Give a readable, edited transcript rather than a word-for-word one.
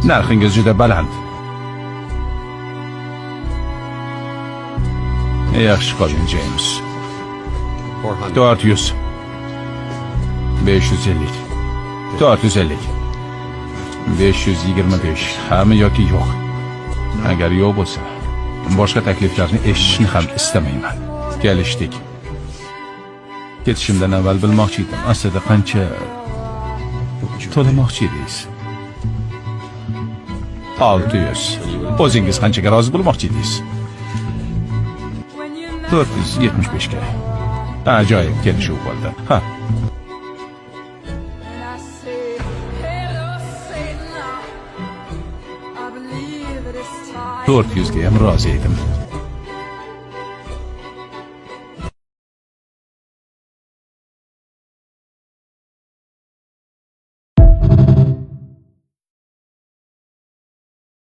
Narxingiz juda baland. Yaxshi qoling, James. 400. 550. 450. 525. Hamma yoki yo'q. Agar yo'q bo'lsa, boshqa takliflarni eshitishni ham istamayman. Kelishdik. Ketishimdan avval bilmoqchi edim. Aslida qancha to'lamoqchi edingiz? 600. O'zingiz qanchaga rozi bo'lmoqchi edingiz? 475 ga. Ajoyib kelishuv bo'ldi. Ha. 400 ga ham rozi edim.